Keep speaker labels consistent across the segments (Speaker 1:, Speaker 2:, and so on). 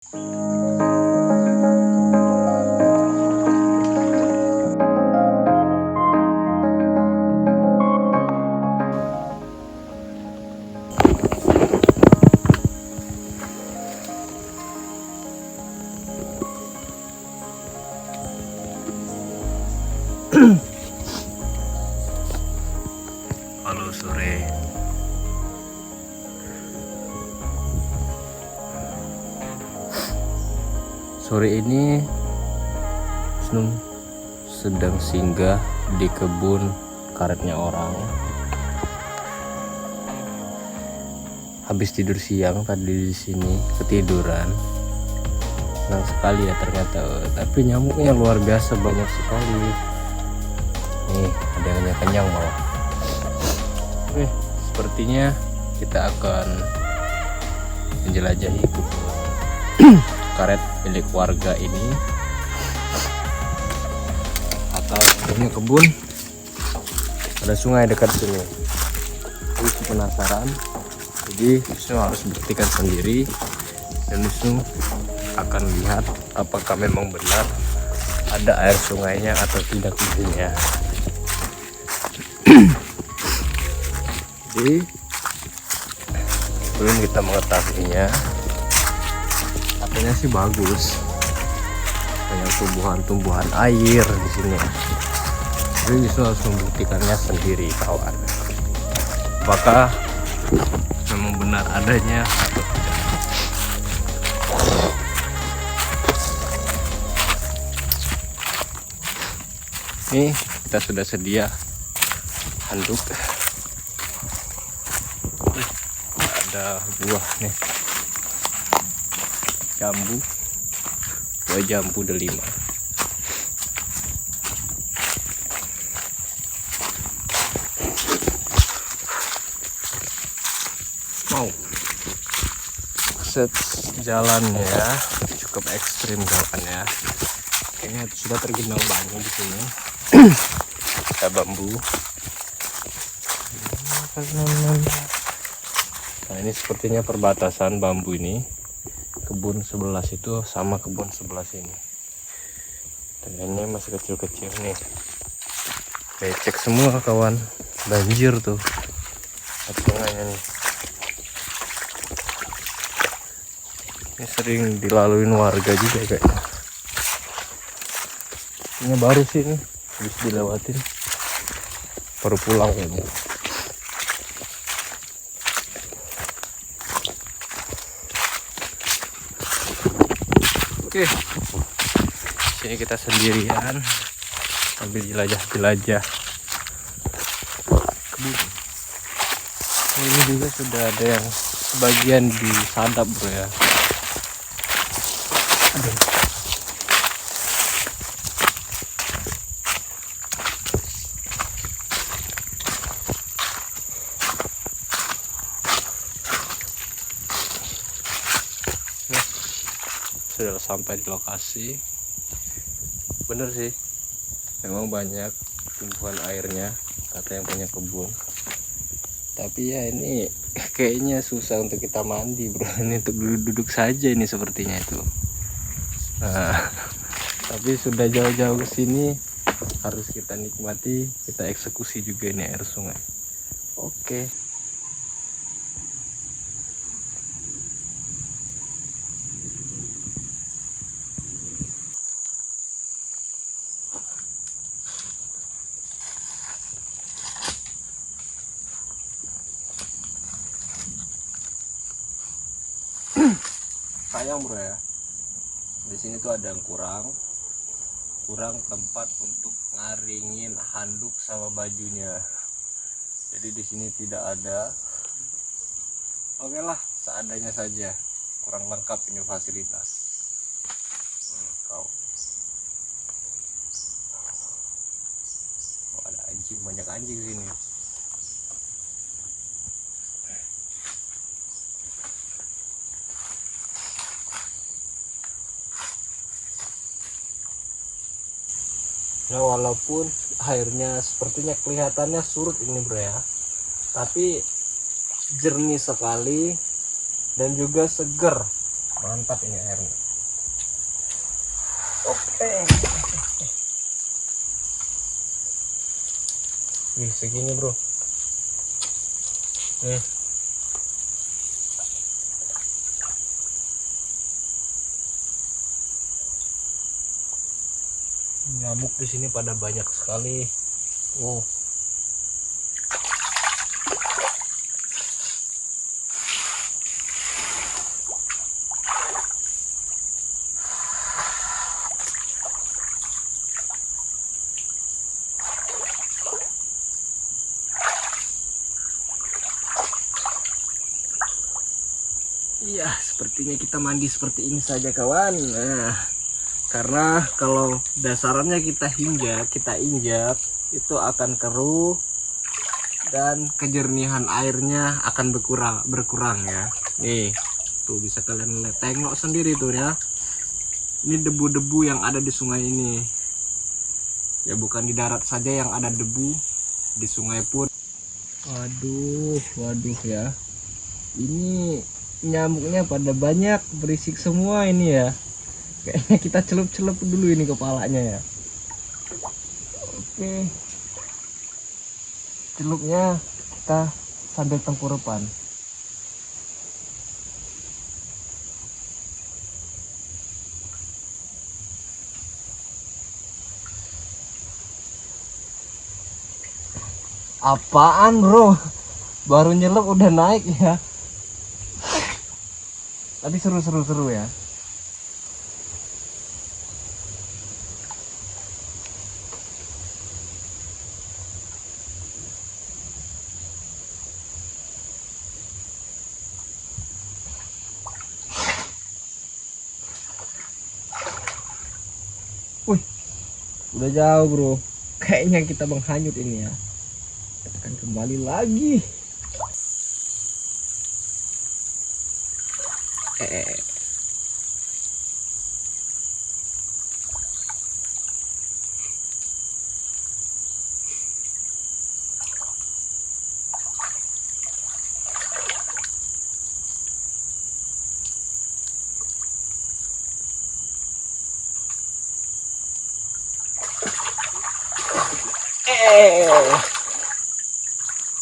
Speaker 1: Halo sore. Sore ini Snum sedang singgah di kebun karetnya orang. Habis tidur siang tadi di sini ketiduran. Senang sekali ya ternyata, tapi nyamuknya luar biasa banyak sekali. Nih, ada yang kenyang bawah. Oke, sepertinya kita akan menjelajahi kebun karet milik warga ini. Atas punya kebun ada sungai dekat sini. Aku penasaran, jadi Wisnu harus buktikan sendiri, dan Wisnu akan lihat apakah memang benar ada air sungainya atau tidak di sini ya. Jadi sebelum kita mengetahuinya, katanya sih bagus, banyak tumbuhan-tumbuhan air di sini. Jadi Wisnu harus membuktikannya sendiri kawan. Apakah memang benar adanya atau tidak? Nih kita sudah sedia handuk. Ada buah nih, jambu, buah jambu delima. Mau set jalannya cukup ekstrim jalannya, kayaknya sudah tergenang banyak di sini. Ada bambu. Nah ini sepertinya perbatasan bambu ini, kebun sebelah situ sama kebun sebelah sini. Tanahnya masih kecil-kecil nih, becek semua kawan, banjir tuh tengahnya nih. Ini sering dilaluin warga juga kayaknya. Ini baru sih ini, habis dilewatin, baru pulang kayaknya. Oke, sini kita sendirian sambil jelajah-jelajah kebun. Ini juga sudah ada yang sebagian disadap bro ya. Aduh. Sudah sampai di lokasi. Bener sih, memang banyak tumbuhan airnya kata yang punya kebun, tapi ya ini kayaknya susah untuk kita mandi bro. Ini untuk duduk saja ini sepertinya itu. Nah, tapi sudah jauh-jauh ke sini harus kita nikmati, kita eksekusi juga ini air sungai. Oke. Sayang bro ya, di sini tuh ada yang kurang tempat untuk ngaringin handuk sama bajunya. Jadi di sini tidak ada. Oke lah, seadanya saja, kurang lengkap ini fasilitas. Oh, ada anjing, banyak anjing di sini. Nah, walaupun airnya sepertinya kelihatannya surut ini bro ya, tapi jernih sekali dan juga seger. Mantap ini airnya. Oke. Wih, segini bro. Nyamuk di sini pada banyak sekali. Oh. Iya, sepertinya kita mandi seperti ini saja kawan. Nah, karena kalau dasarannya kita injak, itu akan keruh dan kejernihan airnya akan berkurang ya. Nih, tuh bisa kalian lihat, tengok sendiri tuh ya. Ini debu-debu yang ada di sungai ini. Ya bukan di darat saja yang ada debu, di sungai pun. Waduh ya. Ini nyamuknya pada banyak, berisik semua ini ya. Kayaknya kita celup-celup dulu ini kepalanya ya. Oke, celupnya kita sambil tengkurupan. Apaan bro, baru nyelup udah naik ya. Tapi seru ya. Wih, udah jauh bro. Kayaknya kita menghanyut ini ya. Kita akan kembali lagi.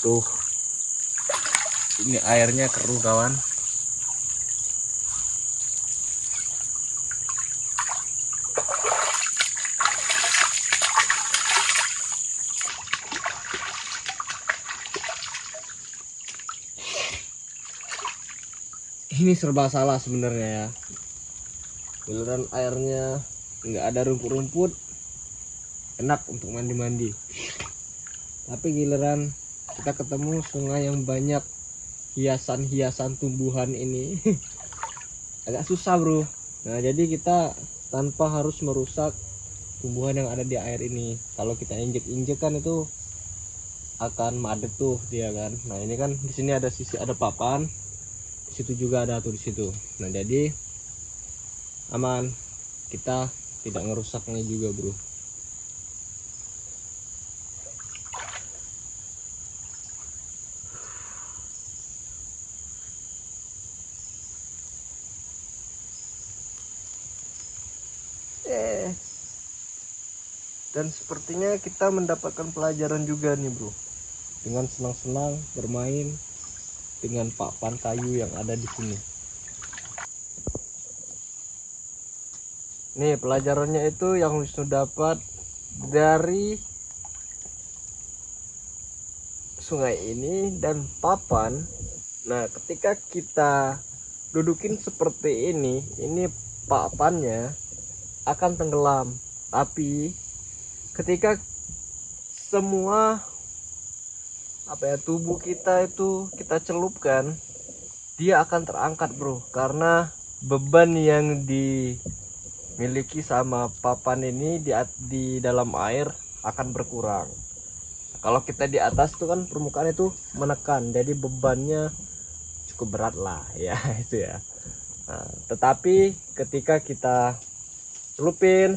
Speaker 1: Tuh, ini airnya keruh kawan. Ini serba salah sebenarnya ya. Giliran airnya nggak ada rumput-rumput, enak untuk mandi-mandi. Tapi giliran kita ketemu sungai yang banyak hiasan-hiasan tumbuhan ini agak susah bro. Nah jadi kita tanpa harus merusak tumbuhan yang ada di air ini. Kalau kita injek-injek kan itu akan madet tuh dia kan. Nah ini kan di sini ada papan, di situ juga ada tuh di situ. Nah jadi aman, kita tidak ngerusaknya juga bro. Dan sepertinya kita mendapatkan pelajaran juga nih bro, dengan senang-senang bermain dengan papan kayu yang ada di sini. Nih pelajarannya itu yang Wisnu dapat dari sungai ini dan papan. Nah ketika kita dudukin seperti ini papannya akan tenggelam. Tapi ketika semua tubuh kita itu kita celupkan, dia akan terangkat bro, karena beban yang dimiliki sama papan ini di dalam air akan berkurang. Kalau kita di atas tuh kan permukaan itu menekan, jadi bebannya cukup berat lah ya itu ya. Nah, tetapi ketika kita celupin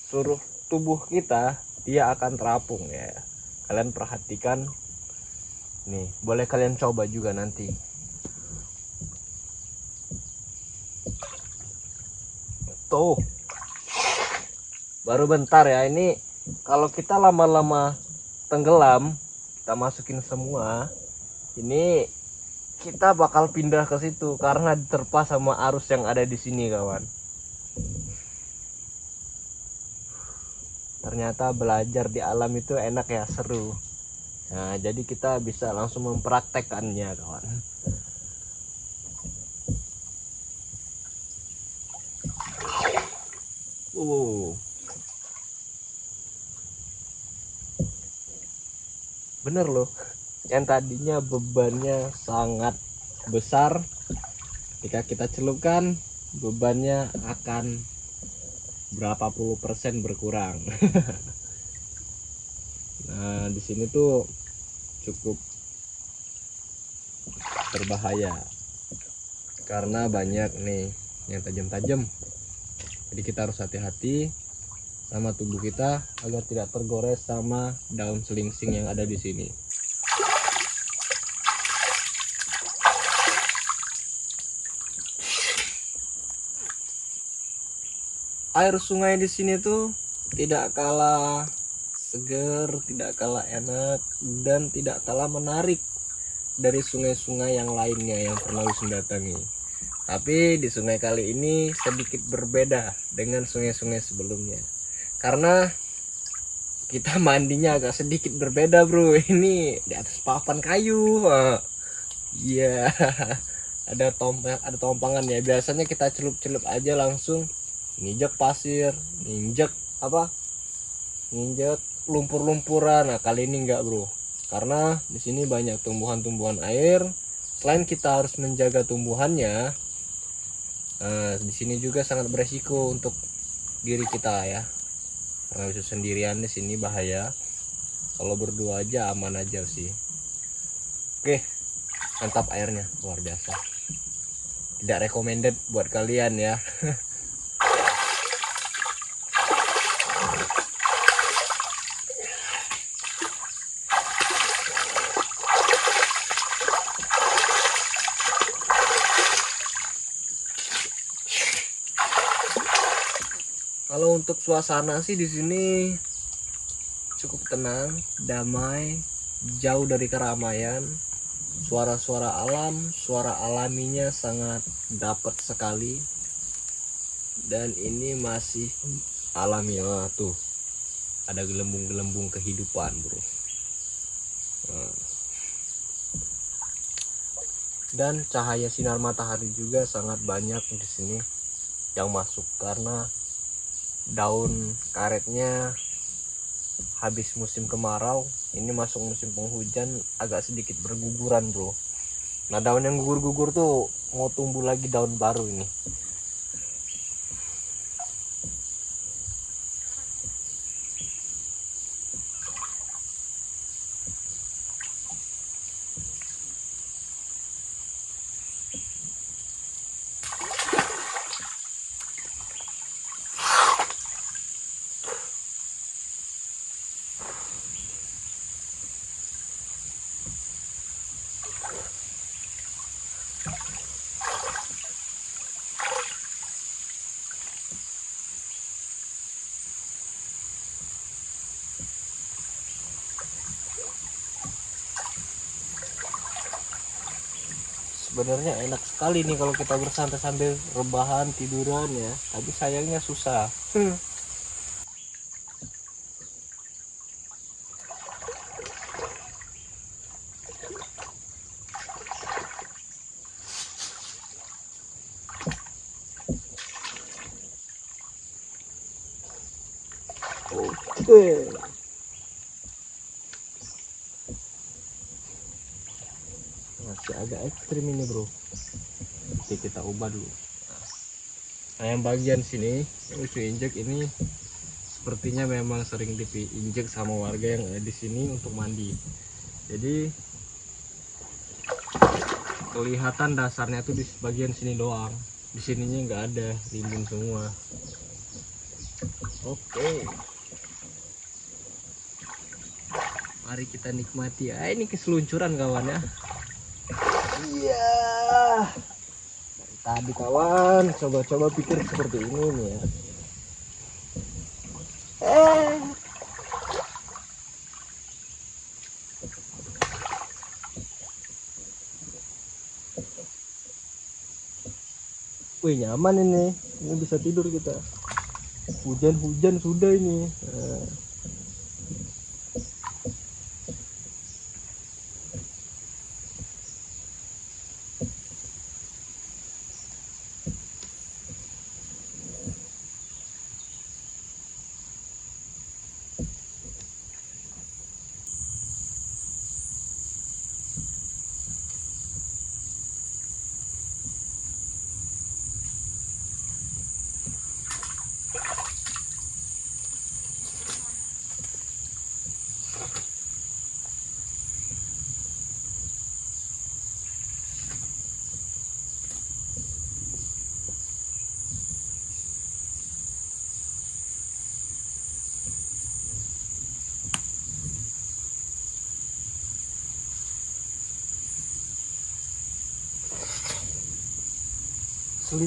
Speaker 1: seluruh tubuh kita, dia akan terapung ya. Kalian perhatikan nih, boleh kalian coba juga nanti. tuh. Baru bentar ya, ini kalau kita lama-lama tenggelam, kita masukin semua, ini kita bakal pindah ke situ karena diterpa sama arus yang ada di sini, kawan. Ternyata belajar di alam itu enak ya, seru. Nah, jadi kita bisa langsung mempraktekkannya, kawan. Bener loh, yang tadinya bebannya sangat besar, ketika kita celupkan bebannya akan berapa puluh persen berkurang. Nah, di sini tuh cukup berbahaya karena banyak nih yang tajam-tajam. Jadi kita harus hati-hati sama tubuh kita agar tidak tergores sama daun selingsing yang ada di sini. Air sungai di sini tuh tidak kalah seger, tidak kalah enak, dan tidak kalah menarik dari sungai-sungai yang lainnya yang pernah Wisnu datangi. Tapi di sungai kali ini sedikit berbeda dengan sungai-sungai sebelumnya, karena kita mandinya agak sedikit berbeda, bro. Ini di atas papan kayu. Iya. Ada tompangan ya. Biasanya kita celup-celup aja langsung nginjek pasir, nginjek lumpur-lumpuran. Nah, kali ini enggak, bro, karena di sini banyak tumbuhan-tumbuhan air. Selain kita harus menjaga tumbuhannya, di sini juga sangat beresiko untuk diri kita ya, karena bisa sendirian di sini bahaya. Kalau berdua aja aman aja sih. Oke, mantap, airnya luar biasa. Tidak recommended buat kalian ya. Kalau untuk suasana sih di sini cukup tenang, damai, jauh dari keramaian. Suara-suara alam, suara alaminya sangat dapat sekali. Dan ini masih alami. Tuh, ada gelembung-gelembung kehidupan, bro. Dan cahaya sinar matahari juga sangat banyak di sini yang masuk, karena daun karetnya habis musim kemarau, ini masuk musim penghujan, agak sedikit berguguran, bro. Nah, daun yang gugur-gugur tuh mau tumbuh lagi daun baru ini. Sebenarnya enak sekali nih kalau kita bersantai sambil rebahan, tiduran ya, tapi sayangnya susah. Oke. Masih agak ekstrim ini, bro. Oke, kita ubah dulu. Nah, yang bagian sini yang Wisnu injek ini sepertinya memang sering diinjek sama warga yang ada di sini untuk mandi. Jadi kelihatan dasarnya tuh di bagian sini doang. Di sininya nggak ada, rimbun semua. Oke. Mari kita nikmati. Ini keseluncuran, kawan ya. Iya. Tadi kawan coba-coba pikir seperti ini nih ya. Wih nyaman ini bisa tidur kita. Hujan-hujan sudah ini.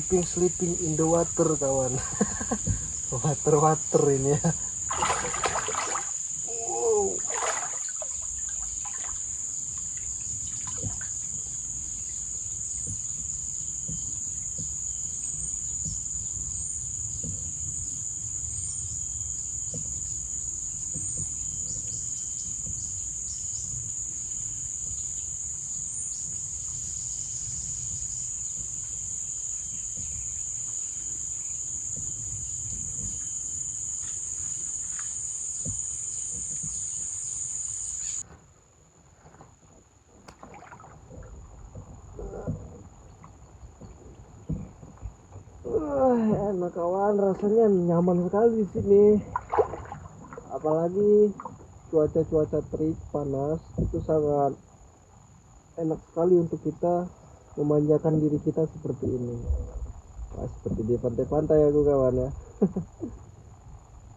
Speaker 1: Sleeping in the water kawan. water ini ya. Enak kawan, rasanya nyaman sekali di sini. Apalagi cuaca terik panas itu sangat enak sekali untuk kita memanjakan diri kita seperti ini. Wah, seperti di pantai-pantai aku kawan ya.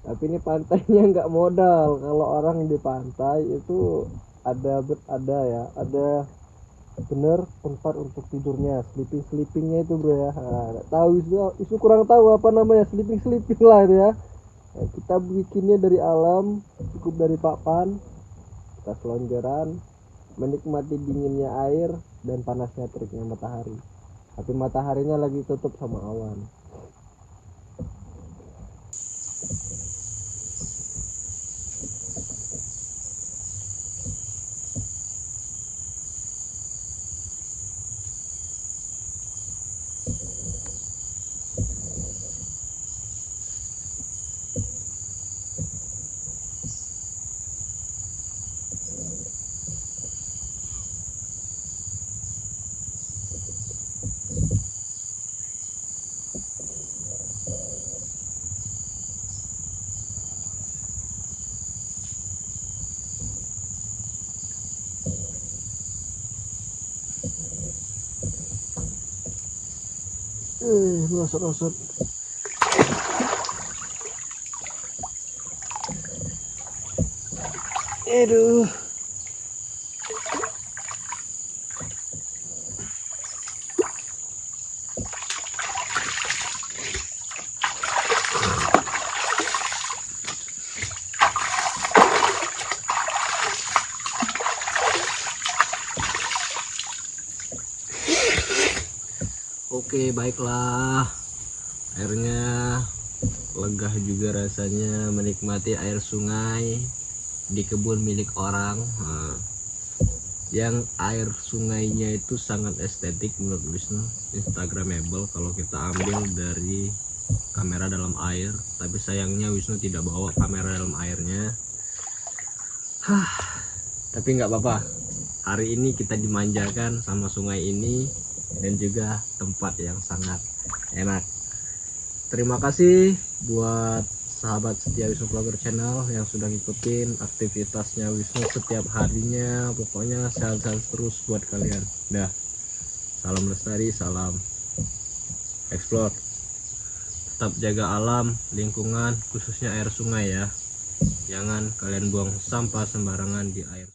Speaker 1: Tapi ini pantainya nggak modal. Kalau orang di pantai itu ada bener tempat untuk tidurnya, sleepingnya itu bro ya. Nggak tahu isu kurang tahu apa namanya sleeping lah itu ya. Nah, kita bikinnya dari alam, cukup dari papan, kita selonjoran, menikmati dinginnya air dan panasnya teriknya matahari. Tapi mataharinya lagi tutup sama awan. Rosot. Aduh. Oke, baiklah. Airnya lega juga rasanya, menikmati air sungai di kebun milik orang. Yang air sungainya itu sangat estetik menurut Wisnu, instagramable kalau kita ambil dari kamera dalam air. Tapi sayangnya Wisnu tidak bawa kamera dalam airnya. Tapi nggak apa-apa, hari ini kita dimanjakan sama sungai ini dan juga tempat yang sangat enak. Terima kasih buat sahabat setia Wisnu Vlogger Channel yang sudah ngikutin aktivitasnya Wisnu setiap harinya. Pokoknya sehat-sehat terus buat kalian. Dah, salam lestari, salam explore. Tetap jaga alam, lingkungan, khususnya air sungai ya. Jangan kalian buang sampah sembarangan di air.